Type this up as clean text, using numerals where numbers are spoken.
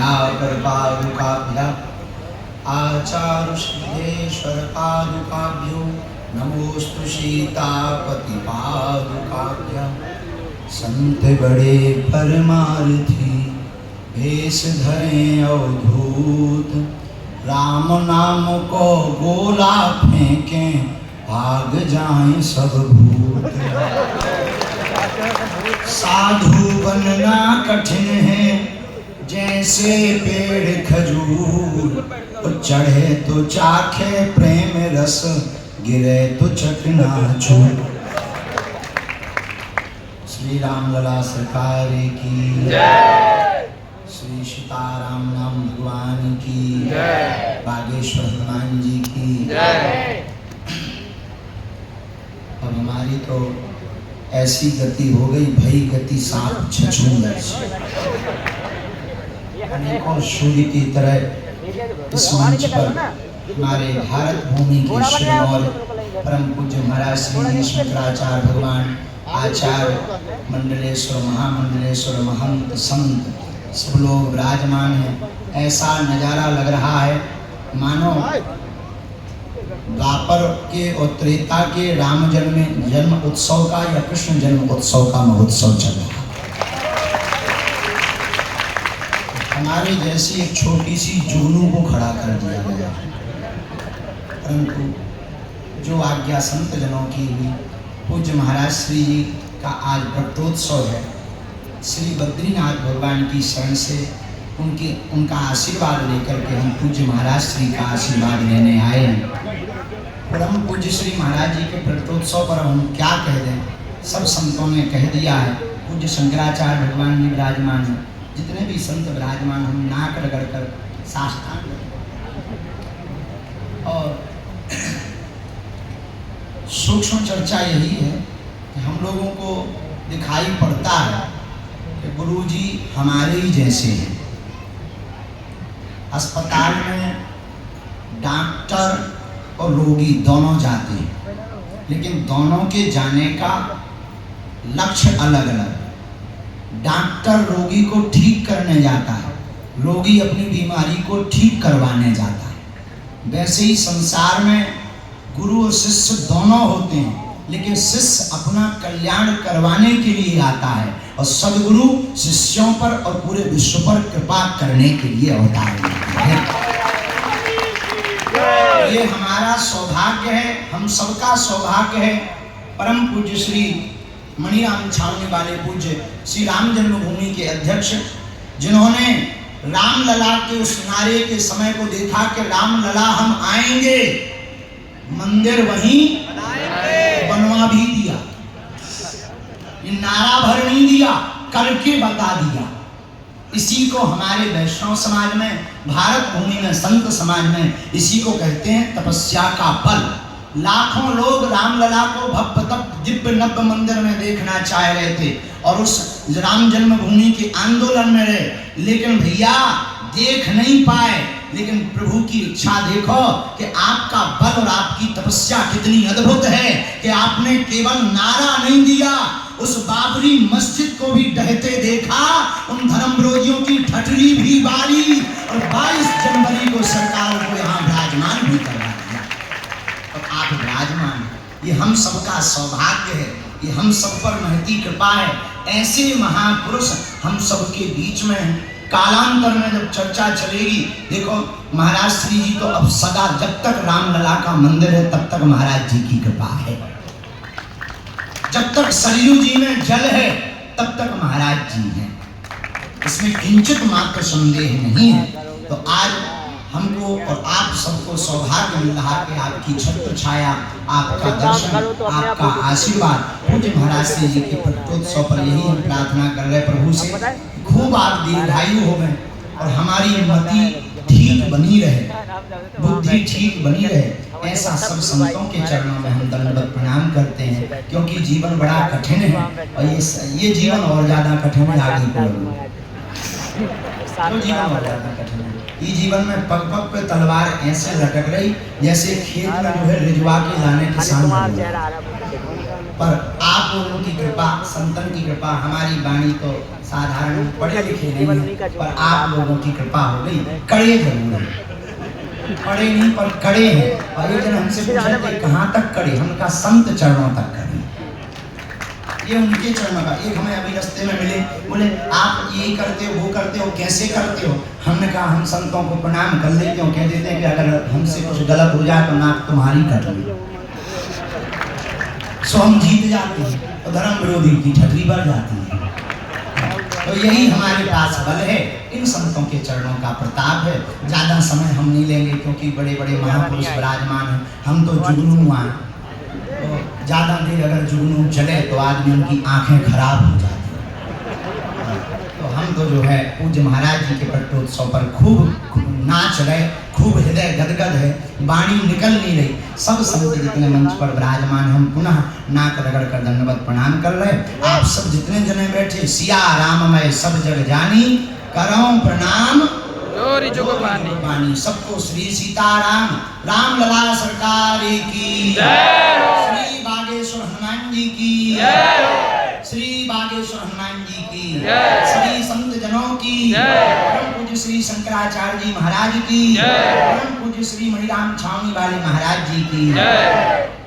करुणाकर पादुकाभ्याम् आचार्य सिद्धेश्वर पादुकाभ्यो नमोस्तु सीतापति पादुकाभ्याम्। संत बड़े परमार्थी भेष धरे अवधूत, राम नाम को गोला फेंकें भाग जाएं सब भूत। साधु बनना कठिन है जैसे पेड़ खजूर, चढ़े तो चाखे प्रेम रस, गिरे तो चकनाचूर। श्री राम लला सरकार की जय, श्री सीताराम नाम भगवान की जय, बागेश्वर हनुमान जी की जय। अब हमारी तो ऐसी गति हो गई, भई गति सांप छछूंदर से। अनेकों सूर्य की तरह इस मंच पर हमारे भारत भूमि के श्रीमौल परम पूज्य महाराज श्री शंकराचार्य भगवान, आचार्य मंडलेश्वर, महामंडलेश्वर, महंत, संत सब लोग विराजमान हैं। ऐसा नजारा लग रहा है मानो द्वापर के और त्रेता के राम जन्म उत्सव का या कृष्ण जन्म उत्सव का महोत्सव चल रहा है। हमारे जैसी एक छोटी सी जुगनू को खड़ा कर दिया गया, परंतु जो आज्ञा संत जनों की हुई, पूज्य महाराज श्री जी का आज प्रकटोत्सव है। श्री बद्रीनाथ भगवान की शरण से उनका आशीर्वाद लेकर के हम पूज्य महाराज श्री का आशीर्वाद लेने आए हैं। परम पूज्य श्री महाराज जी के प्रकटोत्सव पर हम क्या कह दें, सब संतों ने कह दिया है। पूज्य शंकराचार्य भगवान भी विराजमान है, जितने भी संत विराजमान, हम नाक रगड़ कर साष्टांग और सूक्ष्म चर्चा यही है कि हम लोगों को दिखाई पड़ता है कि गुरुजी हमारे ही जैसे हैं। अस्पताल में डॉक्टर और रोगी दोनों जाते हैं, लेकिन दोनों के जाने का लक्ष्य अलग अलग। डॉक्टर रोगी को ठीक करने जाता है, रोगी अपनी बीमारी को ठीक करवाने जाता है। वैसे ही संसार में गुरु और शिष्य दोनों होते हैं, लेकिन शिष्य अपना कल्याण करवाने के लिए आता है और सद्गुरु शिष्यों पर और पूरे विश्व पर कृपा करने के लिए अवतार लेते हैं। ये हमारा सौभाग्य है, हम सबका सौभाग्य है। परम पूज्य श्री मणिराम छावनी वाले पूज्य श्री राम जन्मभूमि के अध्यक्ष, जिन्होंने राम लला के उस नारे के समय को देखा कि राम लला हम आएंगे, मंदिर वहीं बनवा भी दिया। ये नारा भर नहीं दिया, करके बता दिया। इसी को हमारे वैष्णव समाज में, भारत भूमि में, संत समाज में इसी को कहते हैं तपस्या का फल। लाखों लोग रामलला को भव्य तप दिव्य नव्य मंदिर में देखना चाह रहे थे और उस राम जन्मभूमि के आंदोलन में रहे, लेकिन भैया देख नहीं पाए। लेकिन प्रभु की इच्छा देखो कि आपका बल और आपकी तपस्या कितनी अद्भुत है कि आपने केवल नारा नहीं दिया, उस बाबरी मस्जिद को भी ढहते देखा, उन धर्मविरोधियों की ठटरी भी बारी और 22 जनवरी को सरकार को यहाँ विराजमान भी करवा दिया। और आप विराजमान, ये हम सबका सौभाग्य है, ये हम सब पर महती कृपा है। ऐसे महापुरुष हम सबके बीच में हैं। कालांतर में जब चर्चा चलेगी, देखो महाराज श्री जी तो अब सदा, जब तक रामलला का मंदिर है तब तक महाराज जी की कृपा है, जब तक सरयू जी में जल है तब तक महाराज जी हैं, इसमें किंचित मात्र संदेह नहीं है। तो आज हमको और आप सबको सौभाग्य मिल रहा कि आपकी छत्र छाया, आपका दर्शन, आपका आशीर्वाद पूज्य महाराज श्री जी के प्रकटोत्सव पर यही हम प्रार्थना कर रहे प्रभु से, खूब आप दीर्घायु हो गए और हमारी मति ठीक बनी रहे, बुद्धि ठीक बनी रहे। ऐसा सब संतों के चरणों में हम दंडवत प्रणाम करते हैं, क्योंकि जीवन बड़ा कठिन है और ये जीवन और ज्यादा कठिन है आगे को। जीवन और ज्यादा कठिन है, ये जीवन में पग पग पे तलवार ऐसे लटक रही जैसे खेत में जो है रिजवा के लाने किसान। पर आप लोगों की कृपा, संतन की कृपा, हमारी वाणी तो साधारण पढ़े लिखे नहीं है, पर आप लोगों की कृपा हो गई, कड़े जरूर हैं, पढ़े नहीं पर कड़े हैं। और एक जन हमसे पूछा कि कहाँ तक कड़े, हम कहा संत चरणों तक कड़े, ये उनके चरणों का। एक हमें अभी रास्ते में मिले, बोले आप ये करते हो, वो करते हो, कैसे करते हो? हमने कहा हम संतों को प्रणाम कर लेते हो, कह देते हैं कि अगर हमसे कुछ गलत हो जाए तो नाक तुम्हारी कट ली, सो हम जीत जाते हैं, तो धर्म विरोधी की छतरी बढ़ जाती है। तो यही हमारे पास बल है, इन संतों के चरणों का प्रताप है। ज़्यादा समय हम नहीं लेंगे क्योंकि बड़े बड़े महापुरुष विराजमान हैं, हम तो जुगनू हैं, तो ज़्यादा देर अगर जुगनू चले तो आदमी उनकी आंखें खराब हो जाती हैं। तो हम तो जो है पूज्य महाराज जी के प्रटोत्सव पर खूब नाच रहे, खूब हृदय गदगद है, वाणी निकल नहीं रही। सब संत जितने मंच पर विराजमान, हम पुनः नाक रगड़ कर दंडवत प्रणाम कर रहे। आप सब जितने जने बैठे, सिया राममय सब जग जानी, करऊं प्रणाम जोरी जुगबानी। सबको श्री सीताराम, राम लला सरकार की जय, श्री बागेश्वर हनुमान जी की जय, श्री बागेश्वर हनुमान जी की जय, श्री संत जनों की जय, परम पूज्य श्री शंकराचार्य जी महाराज की जय, परम पूज्य श्री मणिराम छावनी वाले महाराज जी की जय।